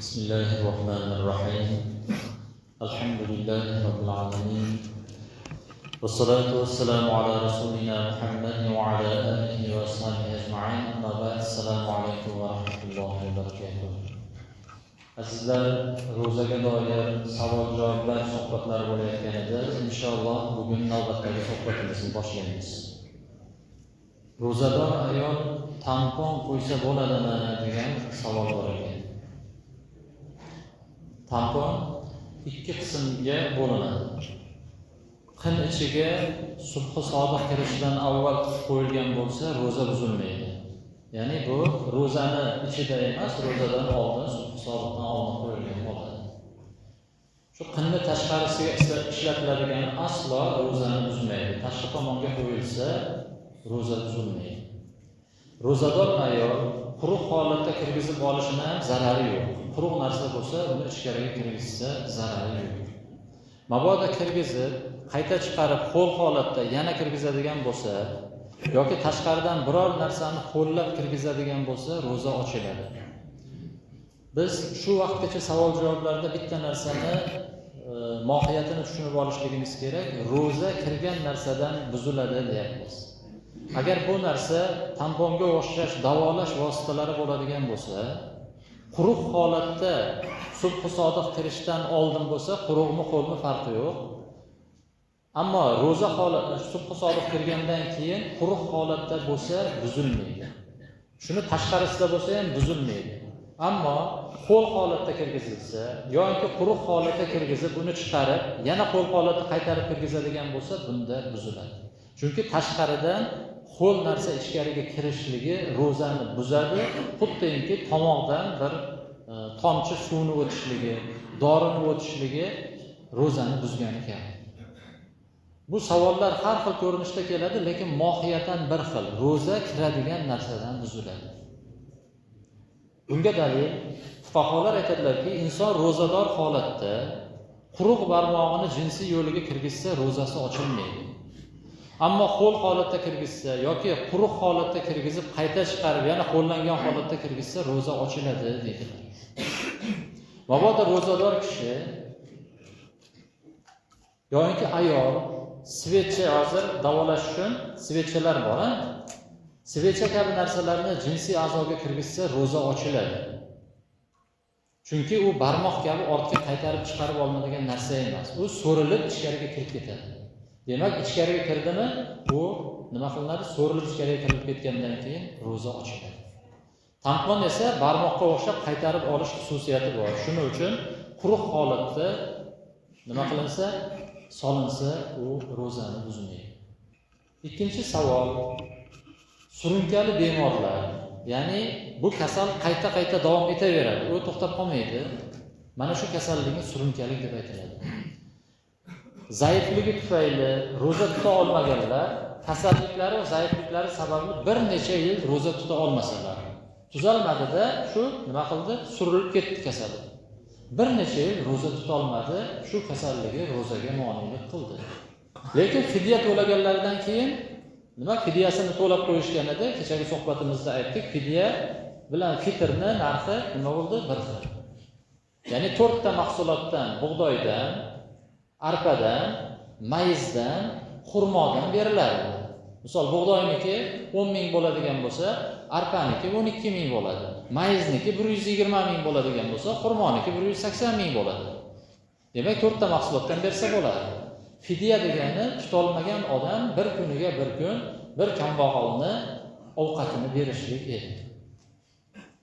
بسم الله الرحمن الرحيم الحمد لله رب العالمين والصلاة والسلام على رسولنا محمد وعلى آله وأصحابه أجمعين أما بعد السلام عليكم ورحمة الله وبركاته. Azizlar, ro'zaga doir savol-javoblar suhbatlari bo'layotgan edi. Inshaalloh bugun navbatdagi suhbatimizni boshlaymiz. Ro'zador ayol tampon qo'ysa bo'ladimi degan savol bor ekan. Tampon ikki qismga bo'linadi. Qin ichiga subhi sodiq kirishidan avval qo'yilgan bo'lsa, ro'za buzilmaydi. Ya'ni bu ro'zani ichida emas, ro'zadan oldin, subhi sodiqdan oldin qo'yilgan bo'ladi. Shu qinni tashqarisiga ishlatiladigan aslo ro'zani buzmaydi. Tashqi tomonga qo'yilsa, ro'za buzilmaydi. Ro'zador ayol quruq holatda kirgizib olishini ham zarari yo'q. Quruq narsa bo'lsa, uni ichkariga kirgizsa zarari yo'q. Mabodo kirgizib, qayta chiqarib qo'l holatda yana kirgizadigan bo'lsa, yoki tashqaridan biror narsani qo'llab kirgizadigan bo'lsa, ro'za ochiladi. Biz shu vaqtgacha savol-javoblarda bitta narsani mohiyatini tushunib olishligimiz kerak. Ro'za kirgan narsadan buziladi deyapmiz. Agar bu narsa tamponga o'xshash davolash vositalari bo'ladigan bo'lsa, quruq holatda subhi sodiq kirishdan oldin bo'lsa, quruqmi qo'lmi farqi yo'q. Ammo ro'za holati subhi sodiq kirgandan keyin quruq holatda bo'lsa buzilmaydi. Shuni tashqarisida bo'lsa ham buzilmaydi. Ammo qo'l holatda kirgizilsa yoki quruq holatda kirgizib uni chiqarib, yana qo'l holatda qaytarib kirgizadigan bo'lsa, bunda buziladi. Chunki tashqaridan qo'l narsa ichkariga kirishligi ro'zani buzadi. Xuddiki tomoqdan bir tomchi suvni o'tishligi, dorini o'tishligi ro'zani buzgani kabi. Bu savollar har xil ko'rinishda keladi, lekin mohiyatan bir xil. Ro'za kiradigan narsadan buziladi. Bunga dalil fuqarolar aytadilarki, inson ro'zador holatda quruq barmog'ini jinsiy yo'liga kirgizsa, ro'zasi ochilmaydi. Ammo qo'l holatda kirgizsa yoki quruq holatda kirgizib qayta chiqarib yana qo'llangan holatda kirgizsa, ro'za ochiladi deydilar. Mabodo ro'zador kishi yoki ayol svechcha, hozir davolash uchun svechchalar bor, svechcha kabi narsalarni jinsiy a'zoga kirgizsa, ro'za ochiladi. Chunki u barmoq kabi ortga qaytarib chiqarib olmaydigan narsa emas. U so'rilib ichkariga kirib ketadi. Demak, ichkariga kirdimi, bu nima qilinadi? So'rilib ichkariga kirib ketgandan keyin ro'za ochiladi. Tampon esa barmoqqa o'xshab qaytarib olish xususiyati bor. Shuning uchun quruq holatda nima qilinsa, solinsa, u ro'zani buzmaydi. Ikkinchi savol, surunkali bemorlar, ya'ni bu kasal qayta davom etaveradi, u to'xtab qolmaydi. Mana shu kasallikni surunkalik deb aytiladi. Zaifligi tufayli ro'za tuta olmaganlar, kasalliklari va zaifliklari sababli bir necha yil ro'za tuta olmasalar, tuzalmadida shu nima qildi? Surilib ketdi kasallik. Bir necha yil ro'za tuta olmadi, shu kasalligi ro'zaga monelik qildi. Lekin fidya to'laganlardan keyin nima fidyasini to'lab qo'yishgan edi? Kechagi suhbatimizda aytdik, fidya bilan fitrni narxi nima bo'ldi? Bir xil. Ya'ni 4 ta mahsulotdan, bug'doydan, arpadan, mayizdan, xurmodan beriladi. Misol bug'doyniki 10 ming bo'ladigan bo'lsa, arpaniki 12 ming bo'ladi. Mayizniki 120 ming bo'ladigan bo'lsa, xurmoniki 180 ming bo'ladi. Demak, 4 ta mahsulotdan bersa bo'ladi. Fidya degani tutolmagan odam bir kuniga bir kun bir kambag'alni ovqatini berishlik edi.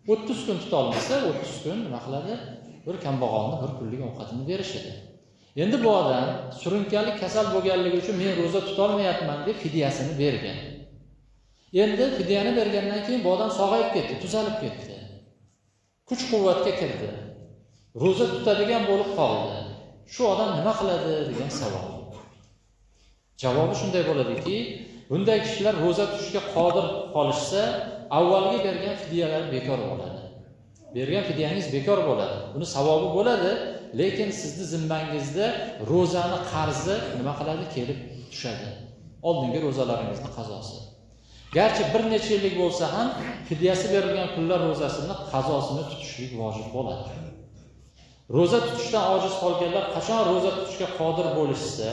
30 kun tutolmasa, 30 kun nima qiladi? Bir kambag'alni bir kunlik ovqatini berish edi. Endi bu odam surunkali kasal bo'lganligi uchun men ro'za tuta olmayapman deb fidyasini bergan. Endi fidyani bergandan keyin bu odam sog'ayib ketdi, tuzalib ketdi. Kuch-quvvatga kirdi. Ro'za tutadigan bo'lib qoldi. Shu odam nima qiladi degan savol. Javobi shunday bo'ladiki, bunday kishilar ro'za tutishga qodir qolishsa, avvalgi bergan fidyalar bekor bo'ladi. Bergan fidyangiz bekor bo'ladi. Buni savobi bo'ladi, lekin sizni zimmangizda ro'zani qarzi nima qiladi? Kelib tushadi. Oldingi ro'zalaringizni qazosi. Garchi bir necha yillik bo'lsa ham fidyasi berilgan pullar ro'zasini qazosini tutishlik vojib bo'ladi. ro'za tutishdan ojiz qolganlar qachon ro'za tutishga qodir bo'lishsa,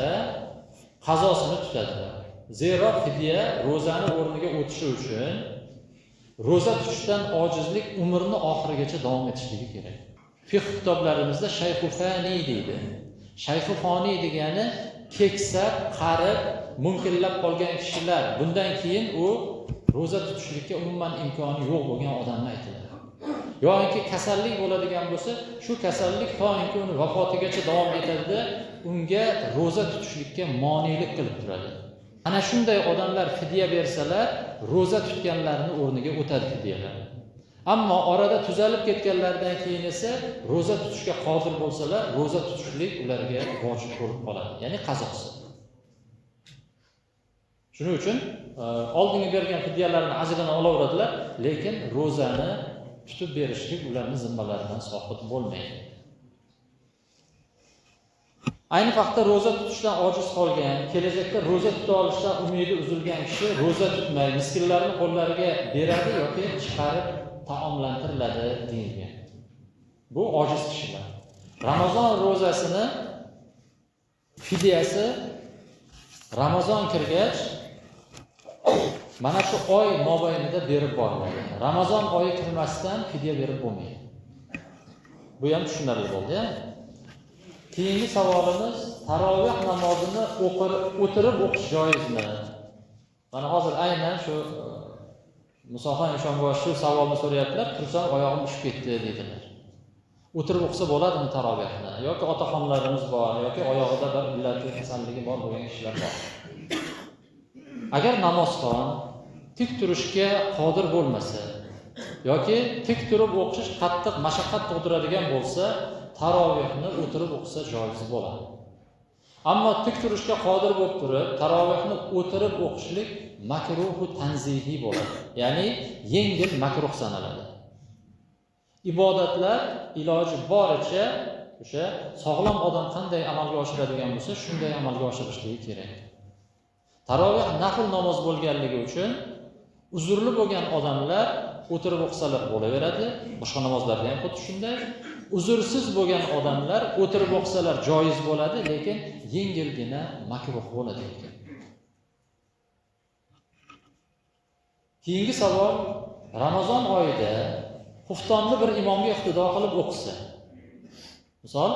qazosini tutadilar. Zero fidya ro'zani o'rniga o'tishi uchun ro'za tutishdan ojizlik umrni oxirigacha davom etishligi kerak. Fiqh kitoblarimizda shayxufani deydi. Shayxufani degani keksa, qarib, munkillab qolgan kishilar. Bundan keyin u ro'za tutishlikka umuman imkoni yo'q bo'lgan odamni aytiladi. Yoki kasallik bo'ladigan bo'lsa, shu kasallik to'yinki uni vafotigacha davom etadi, unga ro'za tutishlikka monelik qilib turadi. Ana shunday odamlar fidya bersalar, ro'za tutganlarning o'rniga o'tadi fidyalar. Ammo orada tuzalib ketganlardan keyin esa ro'za tutishga qodir bo'lsalar, ro'za tutishlik ularga vojib bo'lib qoladi, ya'ni qazosi. Shuning uchun oldingi bergan fidyalarning ajrini olaveradilar, lekin ro'zani tutib berishlik ularning zimmalaridan soqit bo'lmaydi. Ayni vaqtda ro'za tutishdan ojiz qolgan, kelajakda ro'za tuta olishdan umidi uzilgan kishi ro'za tutmay miskinlarning qo'llariga beradi yoki chiqarib taomlantiriladi deyilgan. Bu ojiz kishilar. Ramazon ro'zasini fidyasi Ramazon kirgach mana shu oy mobaynida berib boriladi. Ramazon oyi kirmasdan fidya berib bo'lmaydi. Bu ham tushunarli bo'ldi-ya. Keyingi savolimiz, tarovih namozini o'tirib o'qish joizmi? Mana hozir aynan shu Musoxon Eshonboshi shu savolni so'rayaptilar. Tursam oyog'im tushib ketdi dedilar. O'tirib o'qisa bo'ladimi tarovihni? Yoki otaxonlarimiz bor, yoki oyog'ida bir illatli kasalligi bor bo'lgan kishilar bor. Agar namozxon tik turishga qodir bo'lmasa yoki tik turib o'qish qattiq mashaqqat tug'diradigan bo'lsa, tarovihni o'tirib o'qisa joiz bo'ladi. Ammo tik turishga qodir bo'lib turib, tarovihni o'tirib o'qishlik makruh tanzihi bo'ladi. Ya'ni yengil makruh sanaladi. Ibodatlar iloji boricha o'sha sog'lom odam qanday amalga oshiradigan bo'lsa, shunday amalga oshirishligi kerak. Tarovih nafl namoz bo'lganligi uchun uzrli bo'lgan odamlar o'tirib o'qisalar bo'laveradi. Boshqa namozlarda ham xuddi shunday. Uzrsiz bo'lgan odamlar o'tirib o'qisalar joiz bo'ladi, lekin yengilgina makruh bo'ladi ekan. Keyingi savol, Ramazon oyida xuftonni bir imomga iqtido qilib o'qisa. Misol,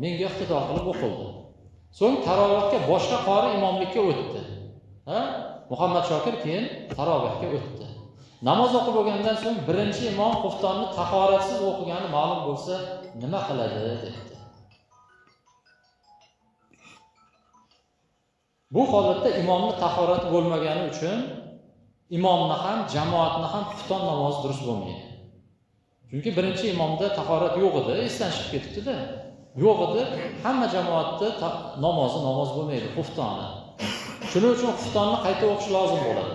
menga iqtido qilib o'qildi. So'ng tarovihga boshqa qori imomlikka o'tdi. Muhammad Shokir keyin tarovihga o'tdi. Namoz o'qib bo'lgandan so'ng birinchi imom xuftonni tahoratsiz o'qigani ma'lum bo'lsa, nima qiladi dedi. Bu holatda imomning tahorati bo'lmagani uchun imomni ham, jamoatni ham xufton namozi durust bo'lmaydi. Chunki birinchi imomda tahorat yo'q edi, esdan chiqib ketibdi-da. Yo'q edi, hamma jamoatda namoz bo'lmaydi, xuftoni. Shuning uchun xuftonni qayta o'qish lozim bo'ladi.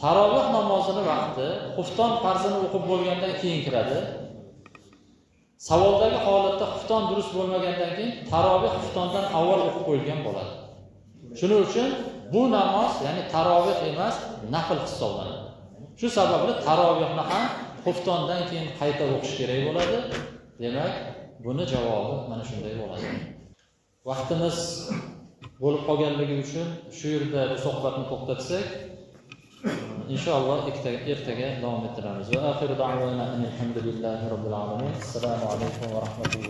Tarovih namozini vaqti xufton farzini o'qib bo'lgandan keyin kiradi. Savoldagi holatda xufton durust bo'lmagandan keyin tarovih xuftondan avval o'qib qo'yilgan bo'ladi. Shuning uchun bu namoz, ya'ni tarovih emas, nafl hisoblanadi. Shu sababli tarovihni ham xuftondan keyin qayta o'qish kerak bo'ladi. Demak, buni javobi mana shunday bo'ladi. Vaqtimiz bo'lib qolganligi uchun shu yerda suhbatni to'xtatsak, inshaalloh ertaga davom ettiramiz. Va oxiru da'vona alhamdulillahi robbil alamin. Assalomu alaykum va rahmatullohi